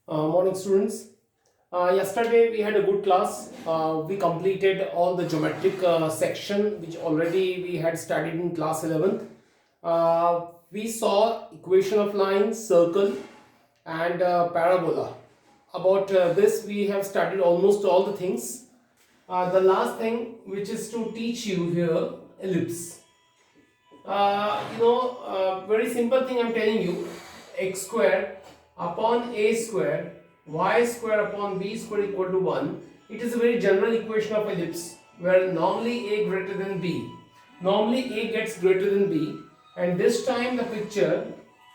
Morning, students. Yesterday we had a good class. We completed all the geometric section which already we had studied in class 11th. We saw equation of line, circle, and parabola. About this we have studied almost all the things. The last thing which is to teach you here, ellipse. Very simple thing I'm telling you, x square upon a square, y square upon b square equal to 1. It is a very general equation of ellipse where normally a greater than b. Normally a gets greater than b, and this time the picture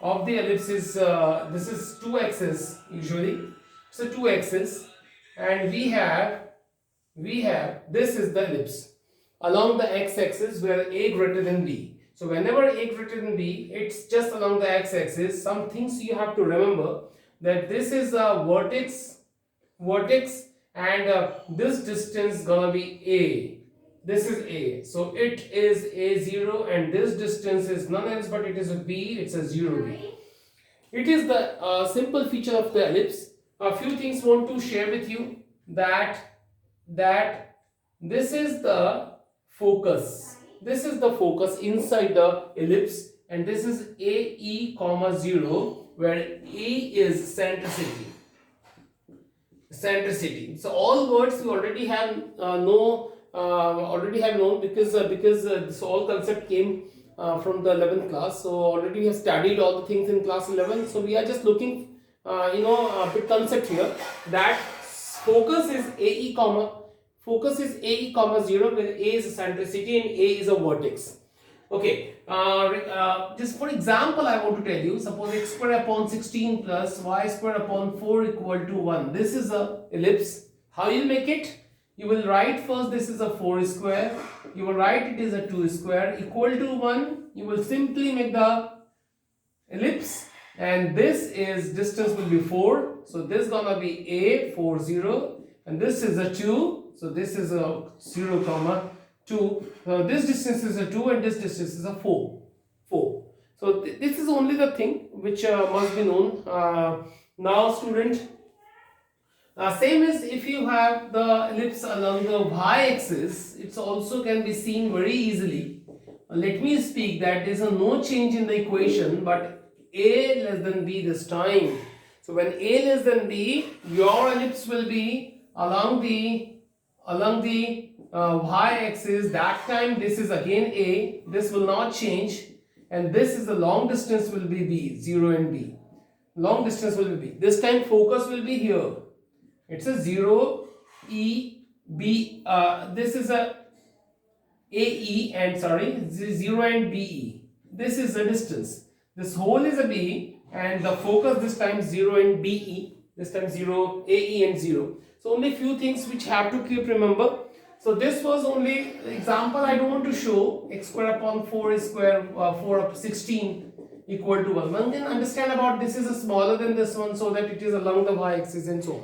of the ellipse is, this is two axes usually. So two axes, and we have this is the ellipse along the x-axis where a greater than b. So whenever a greater than b, it's just along the x-axis. Some things you have to remember, that this is a vertex, and this distance gonna be a. This is a. So it is a0, and this distance is none else but it is a b. It's a 0b. It is the simple feature of the ellipse. A few things want to share with you, that this is the focus. This is the focus inside the ellipse, and this is AE comma 0, where E is centricity. So all words we already have known, because this whole concept came from the 11th class. So already we have studied all the things in class 11. So we are just looking a bit concept here, that focus is AE comma 0, where A is a centricity and A is a vertex. Okay, just for example I want to tell you, suppose x square upon 16 plus y square upon 4 equal to 1. This is a ellipse. How you will make it? You will write first this is a 4 square, you will write it is a 2 square equal to 1. You will simply make the ellipse, and this is distance will be 4. So this gonna be a 4 0, and this is a 2. So this is a 0 comma 2. This distance is a 2, and this distance is a 4. So this is only the thing which must be known. Now student, same as if you have the ellipse along the y-axis, it also can be seen very easily. Let me speak that there is no change in the equation, but a less than b this time. So when a less than b, your ellipse will be along the y-axis. That time this is again a, this will not change, and this is the long distance will be b, 0 and b. Long distance will be b. This time focus will be here. It's a 0 e b. This is a ae, and 0 and be. This is the distance. This whole is a b, and the focus this time 0 and be. This time 0 ae and 0. So only few things which have to keep remember. So this was only example. I don't want to show x square upon 4 square 4 up 16 equal to 1. One can understand about this is a smaller than this one, so that it is along the y-axis and so on.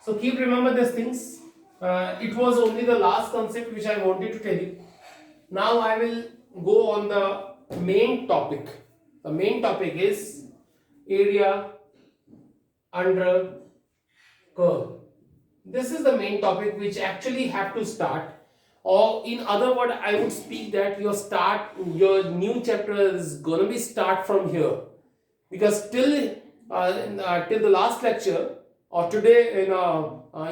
So keep remember these things. It was only the last concept which I wanted to tell you. Now I will go on the main topic. The main topic is area under curve. This is the main topic which actually have to start, or in other words I would speak that your new chapter is gonna be start from here, because till the last lecture, or today in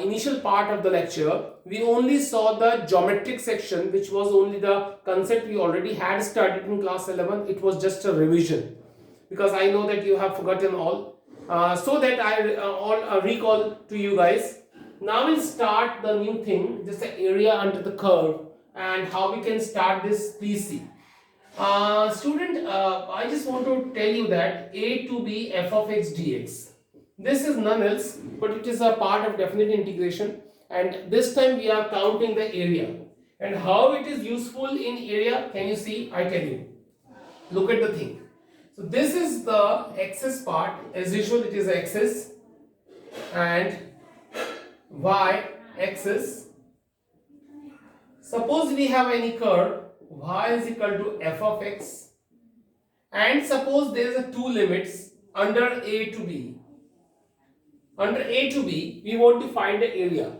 initial part of the lecture, we only saw the geometric section, which was only the concept we already had studied in class 11. It was just a revision, because I know that you have forgotten all, so that I recall to you guys. Now we'll start the new thing, just the area under the curve, and how we can start this. Please see. Student, I just want to tell you that a to b f of x dx. This is none else, but it is a part of definite integration, and this time we are counting the area. And how it is useful in area, can you see? I tell you. Look at the thing. So this is the axis part. As usual, it is axis, and y-axis. Suppose we have any curve, y is equal to f of x, and suppose there is a two limits under a to b. under A to B, we want to find the area.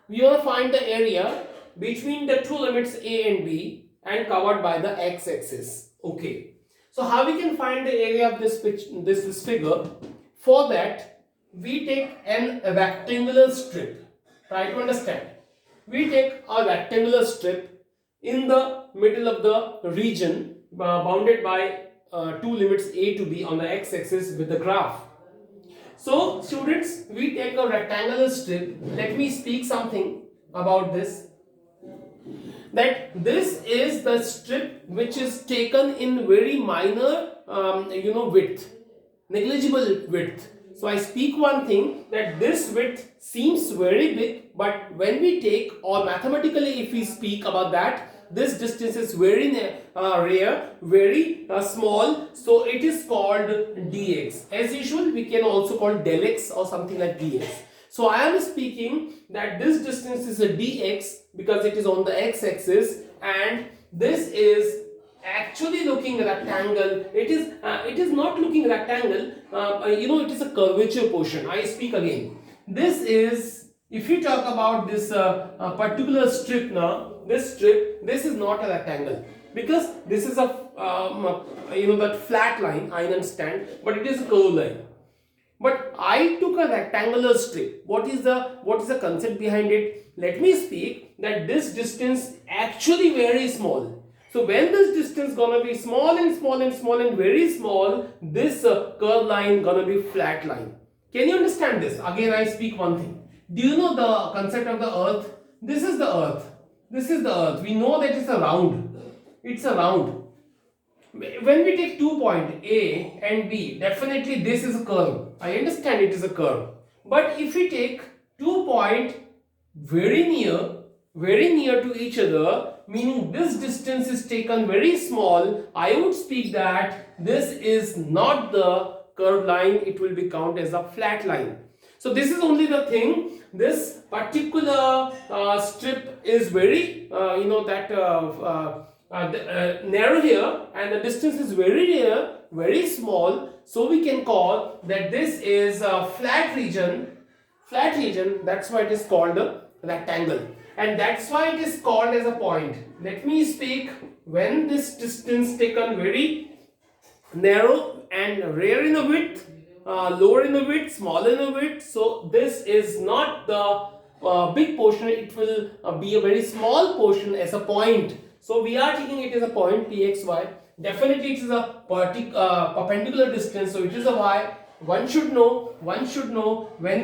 We want to find the area between the two limits A and B and covered by the x-axis. Okay. So how we can find the area of this figure? For that, we take a rectangular strip. Try to understand. We take a rectangular strip in the middle of the region bounded by two limits A to B on the x-axis with the graph. So students, we take a rectangular strip. Let me speak something about this. That this is the strip which is taken in very minor width, negligible width. So I speak one thing, that this width seems very big, but when we take, or mathematically if we speak about that, this distance is very rare, very small, so it is called dx. As usual, we can also call del x or something like dx. So I am speaking that this distance is a dx because it is on the x-axis, and this is actually looking rectangle. It is not looking rectangle. It is a curvature portion. I speak again. This is, if you talk about this particular strip now, this strip, this is not a rectangle because this is a that flat line. I understand, but it is a curved line. But I took a rectangular strip. What is the concept behind it? Let me speak that this distance actually very small. So when this distance gonna be small and small and small and very small, this curved line gonna be flat line. Can you understand this? Again, I speak one thing. Do you know the concept of the earth? This is the earth. This is the earth. We know that it's a round. It's a round. When we take 2 points A and B, definitely this is a curve. I understand it is a curve. But if we take 2 points very near to each other, meaning this distance is taken very small, I would speak that this is not the curved line, it will be counted as a flat line. So this is only the thing. This particular strip is very narrow here, and the distance is very near, very small. So we can call that this is a flat region. That's why it is called a rectangle, and that's why it is called as a point. Let me speak, when this distance taken very narrow and rare in the width, lower in the width, smaller in the width, so this is not the big portion, it will be a very small portion as a point. So we are taking it as a point pxy. Definitely it is a perpendicular distance, so it is a y. One should know when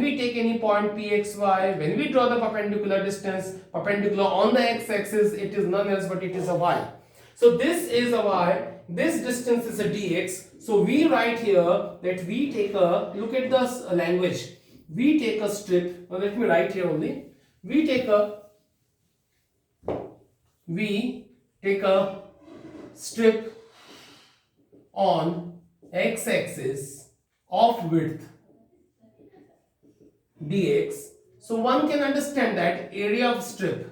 we take any point pxy, when we draw the perpendicular distance, perpendicular on the x-axis, it is none else but it is a y. So this is a y, this distance is a dx. So we write here that we take a, look at the language, we take a strip, let me write here only, we take a strip on x-axis of width dx. So one can understand that area of strip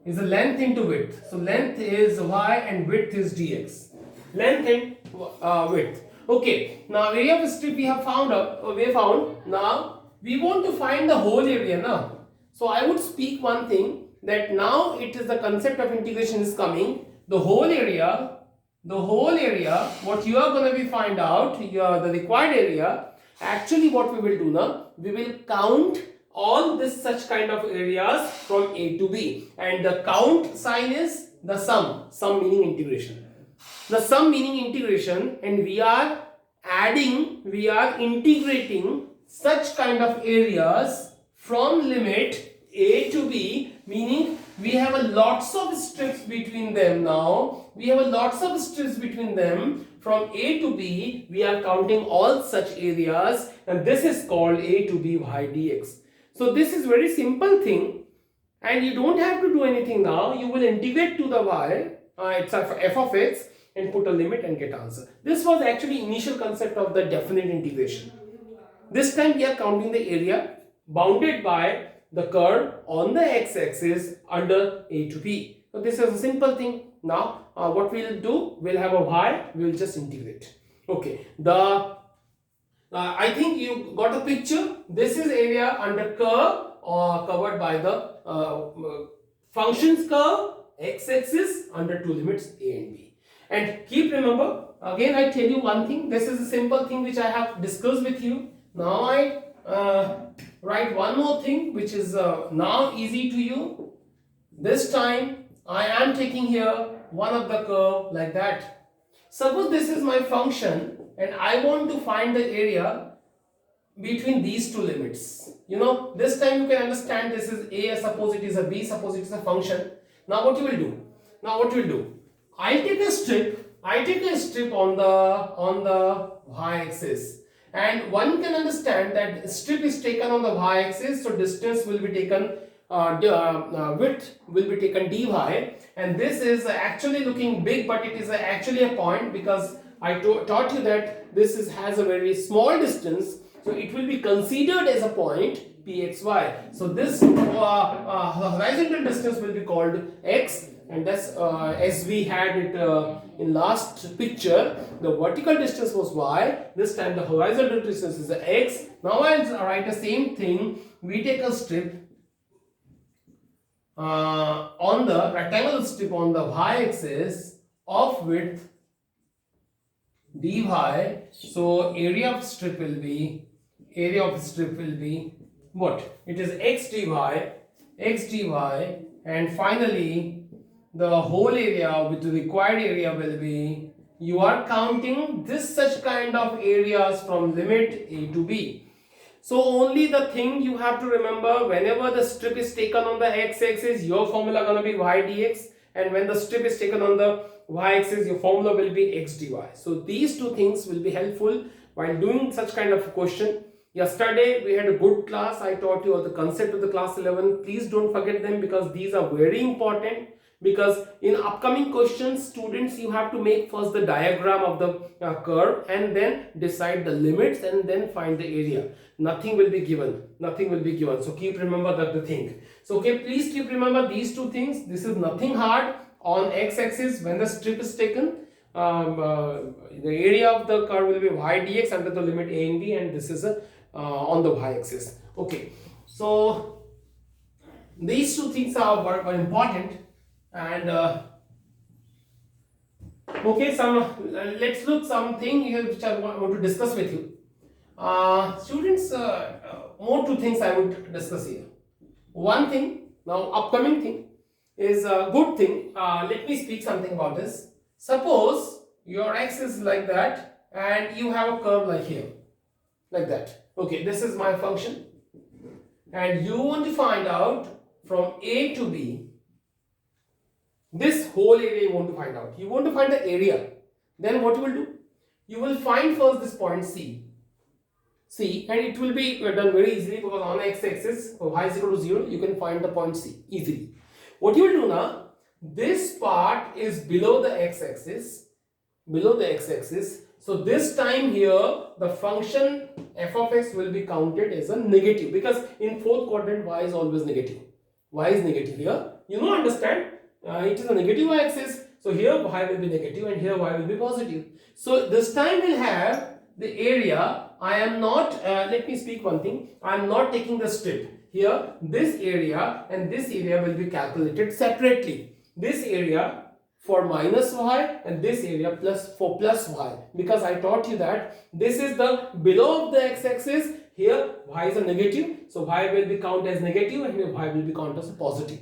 is a length into width. So length is y and width is dx. Length and width. Okay. Now area of strip we have found. Now we want to find the whole area now. So I would speak one thing, that now it is the concept of integration is coming. The whole area, what you are going to be find out, the required area, actually what we will do now, we will count all this such kind of areas from A to B, and the count sign is the sum meaning integration. The sum meaning integration, and we are integrating such kind of areas from limit A to B, meaning we have a lots of strips between them now. We have a lots of strips between them from A to B. We are counting all such areas, and this is called A to B y dx. So this is very simple thing, and you don't have to do anything now. You will integrate to the y, it's f of x, and put a limit and get answer. This was actually initial concept of the definite integration. This time we are counting the area bounded by the curve on the x-axis under A to B. So this is a simple thing. Now what we will do, we'll have a y, we will just integrate. Okay, the I think you got a picture. This is area under curve or covered by the functions curve x-axis under two limits a and b. And keep remember, again I tell you one thing, this is a simple thing which I have discussed with you. Now I write one more thing which is now easy to you. This time I am taking here one of the curve like that. Suppose this is my function and I want to find the area between these two limits. You know, this time you can understand this is a, suppose it is a b, suppose it is a function. Now what you will do? I take a strip on the y-axis, and one can understand that strip is taken on the y-axis, so distance will be taken, width will be taken dy, and this is actually looking big, but it is actually a point because I taught you that this has a very small distance, so it will be considered as a point pxy. So this horizontal distance will be called x, and that's as we had it in last picture, the vertical distance was y, this time the horizontal distance is x. Now I'll write the same thing. We take a strip on the rectangular strip on the y-axis of width dy, so area of strip will be what? It is x dy, and finally the whole area with the required area will be, you are counting this such kind of areas from limit a to b. So only the thing you have to remember, whenever the strip is taken on the x-axis, your formula gonna be y dx, and when the strip is taken on the y-axis, your formula will be x dy. So these two things will be helpful while doing such kind of question. Yesterday we had a good class. I taught you all the concept of the class 11. Please don't forget them because these are very important. Because in upcoming questions, students, you have to make first the diagram of the curve and then decide the limits and then find the area. Nothing will be given. So keep remember that the thing. So okay, please keep remember these two things. This is nothing hard. On x-axis, when the strip is taken, the area of the curve will be y dx under the limit a and b, and this is on the y-axis. Okay, so these two things are important. And okay, let's look something here which I want to discuss with you. Students, more two things I would discuss here. One thing, now upcoming thing is a good thing. Let me speak something about this. Suppose your x is like that and you have a curve like here, like that. Okay, this is my function and you want to find out from a to b. This whole area you want to find out. You want to find the area. Then what you will do? You will find first this point C. And it will be done very easily because on x-axis, y is equal to 0, you can find the point C easily. What you will do now? This part is below the x-axis. So this time here, the function f of x will be counted as a negative because in fourth quadrant y is always negative. Y is negative here. You know, understand? It is a negative y-axis, so here y will be negative and here y will be positive. So this time we'll have the area. I am not, let me speak one thing, I am not taking the strip. Here this area and this area will be calculated separately. This area for minus y and this area for plus y, because I taught you that this is the below of the x-axis. Here y is a negative, so y will be counted as negative and here y will be counted as positive.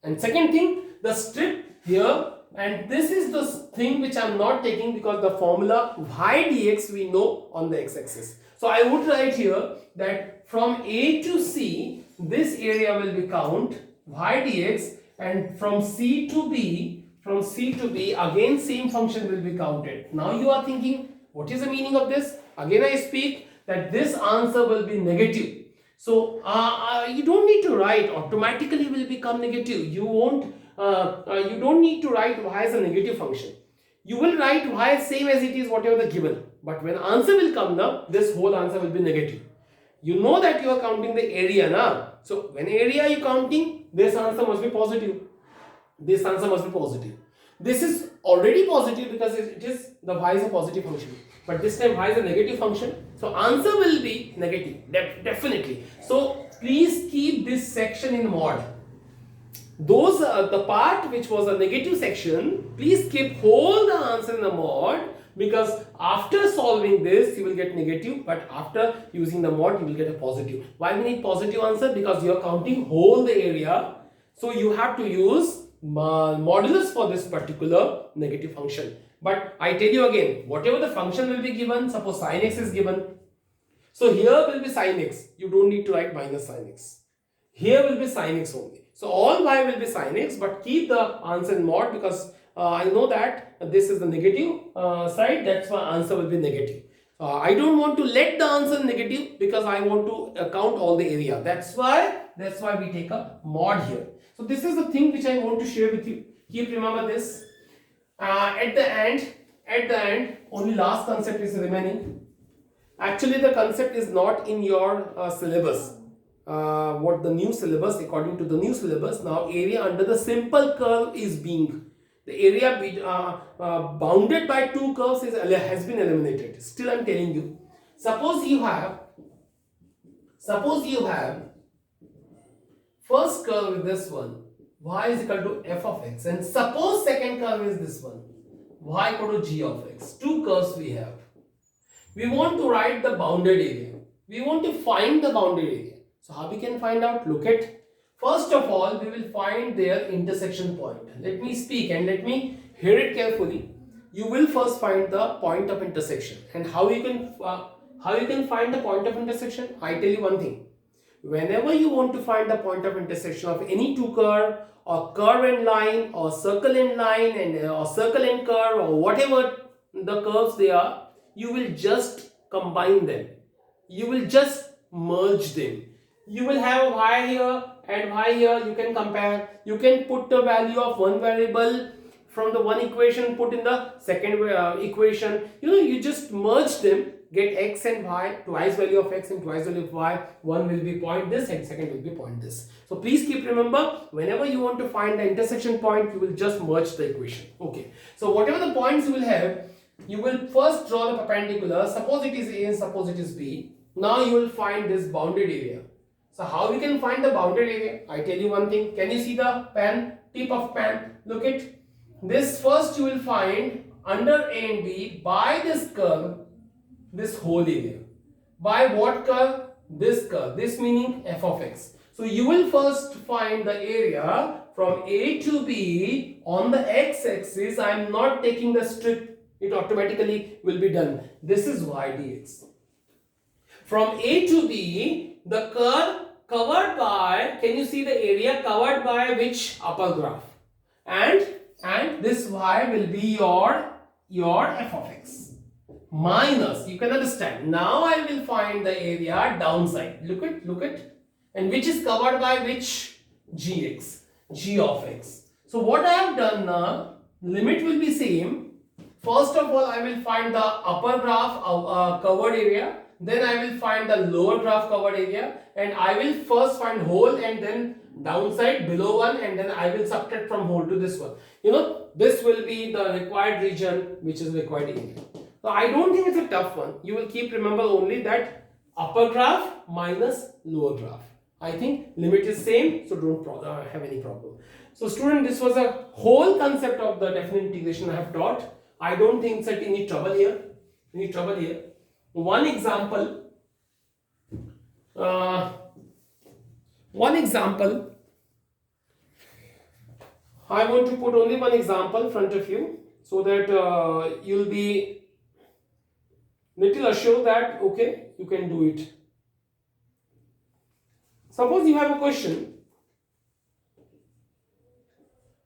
And second thing, the strip here, and this is the thing which I am not taking because the formula y dx we know on the x-axis. So I would write here that from A to C, this area will be count y dx, and from C to B, again same function will be counted. Now you are thinking, what is the meaning of this? Again I speak that this answer will be negative. So you don't need to write, automatically will become negative. You don't need to write y as a negative function. You will write y same as it is whatever the given. But when answer will come now, this whole answer will be negative. You know that you are counting the area now. So when area you counting, this answer must be positive. This answer must be positive. This is already positive because it is the y is a positive function. but this time y is a negative function, so answer will be negative, definitely. So please keep this section in mod. Those the part which was a negative section, please keep whole the answer in the mod, because after solving this you will get negative, but after using the mod you will get a positive. Why we need positive answer? Because you are counting whole the area, so you have to use modulus for this particular negative function. But I tell you again, whatever the function will be given, suppose sin x is given, so here will be sin x, you don't need to write minus sin x. Here will be sin x only. So all y will be sin x, but keep the answer in mod, because I know that this is the negative side, that's why answer will be negative. I don't want to let the answer negative, because I want to count all the area. That's why we take a mod here. So this is the thing which I want to share with you. Keep remember this. At the end, only last concept is remaining. Actually, the concept is not in your syllabus. What the new syllabus, according to the new syllabus, now area under the simple curve is being, the area bounded by two curves has been eliminated. Still I'm telling you, suppose you have first curve is this one, y is equal to f of x, and suppose second curve is this one, y equal to g of x. Two curves we have. We want to write the bounded area. We want to find the bounded area. So how we can find out? Look at, first of all we will find their intersection point. Let me speak and let me hear it carefully. You will first find the point of intersection. And how you can find the point of intersection? I tell you one thing. Whenever you want to find the point of intersection of any two curve, or curve and line, or circle and line, and or circle and curve, or whatever the curves they are, you will just combine them. You will just merge them. You will have y here and y here. You can compare. You can put the value of one variable from the one equation, put in the second equation. You just merge them, get x and y, twice value of x and twice value of y. One will be point this and second will be point this. So please keep remember, whenever you want to find the intersection point, you will just merge the equation. Okay. So whatever the points you will have, you will first draw the perpendicular. Suppose it is A and suppose it is B. Now you will find this bounded area. So how we can find the bounded area? I tell you one thing. Can you see the pen, tip of pen? Look at this. First you will find under A and B by this curve, this whole area. By what curve? This curve. This meaning f of x. So you will first find the area from A to B on the x-axis. I am not taking the strip. It automatically will be done. This is y dx. From A to B, the curve covered by, can you see the area covered by which upper graph? And this y will be your f of x. Minus, you can understand. Now I will find the area downside. Look at. And which is covered by which? Gx, g of x. So what I have done now, limit will be same. First of all, I will find the upper graph covered area. Then I will find the lower graph covered area, and I will first find whole and then downside below one, and then I will subtract from whole to this one. This will be the required region, which is required area. So I don't think it's a tough one. You will keep remember only that upper graph minus lower graph. I think limit is same, so don't have any problem. So student, this was a whole concept of the definite integration I have taught. I don't think that any trouble here. One example. I want to put only one example in front of you, so that you'll be little assured that okay, you can do it. Suppose you have a question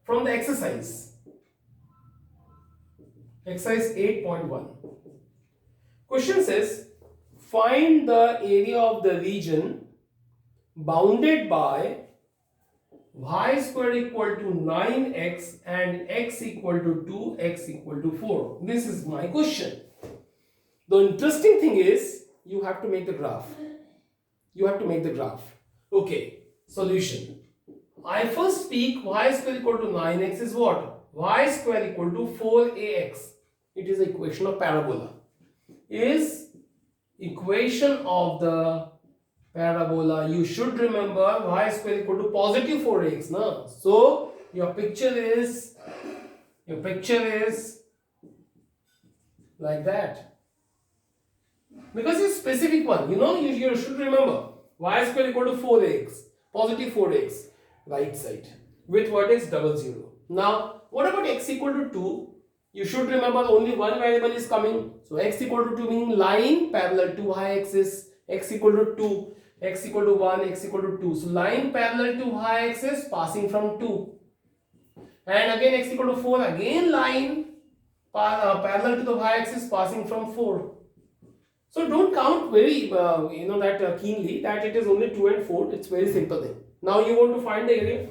from the exercise 8.1. Question says, find the area of the region bounded by y square equal to 9x and x equal to 2, x equal to 4. This is my question. The interesting thing is, you have to make the graph. Okay, solution. I first speak y square equal to 9x is what? Y square equal to 4ax. It is an equation of parabola. is equation of the parabola. You should remember y square equal to positive 4x. No? So your picture is like that. Because it's specific one. You should remember y square equal to 4x, positive 4x, right side, with vertex 00. Now, what about x equal to 2? You should remember only one variable is coming. So x equal to 2 meaning line parallel to y-axis, x equal to 2, x equal to 1, x equal to 2. So line parallel to y-axis passing from 2. And again x equal to 4, again line parallel to the y-axis passing from 4. So don't count very keenly that it is only 2 and 4. It's very simple thing. Now you want to find the area.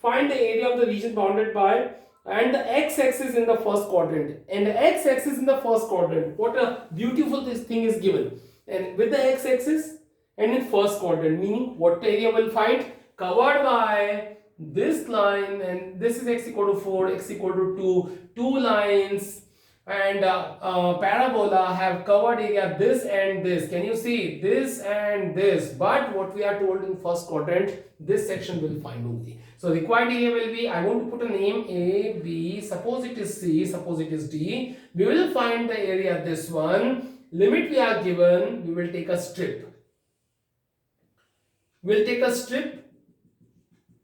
Find the area of the region bounded by and the x-axis in the first quadrant. And the x-axis in the first quadrant. What a beautiful this thing is given. And with the x-axis and in first quadrant, meaning what area will find covered by this line, and this is x equal to 4, x equal to 2 lines, and parabola have covered area this and this. Can you see this and this? But what we are told in first quadrant, this section will find only. So required area will be, I want to put a name A, B, suppose it is C, suppose it is D. We will find the area this one. Limit we are given, we will take a strip. We'll take a strip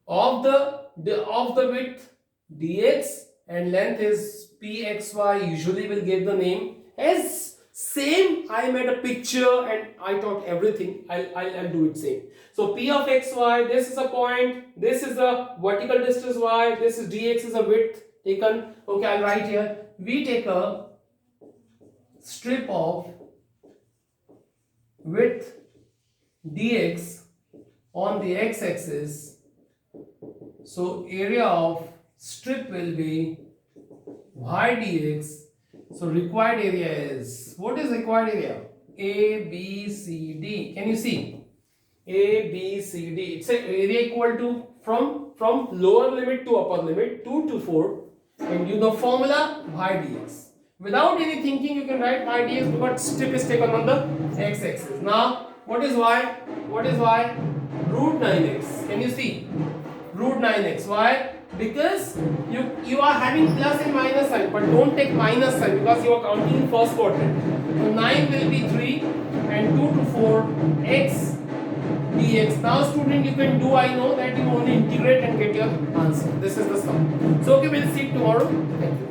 of the width dx and length is pxy. Usually we'll give the name as same. I made a picture and I taught everything. I'll do it same. So p of xy, this is a point, this is the vertical distance y, this is dx is a width taken. Okay, I'll write here. We take a strip of width dx on the x-axis. So area of strip will be y dx. So required area is, what is required area? A, B, C, D. Can you see? A, B, C, D. It's an area equal to from lower limit to upper limit 2 to 4, and you know formula y dx. Without any thinking you can write y dx because strip is taken on the x-axis. Now what is y? What is y? Root 9x. Can you see? Root 9x. Why? Because you are having plus and minus sign, but don't take minus sign because you are counting in first quadrant. So 9 will be 3 and 2 to 4 x dx. Now student, you can do, I know that you only integrate and get your answer. This is the sum. So okay, we'll see it tomorrow. Thank you.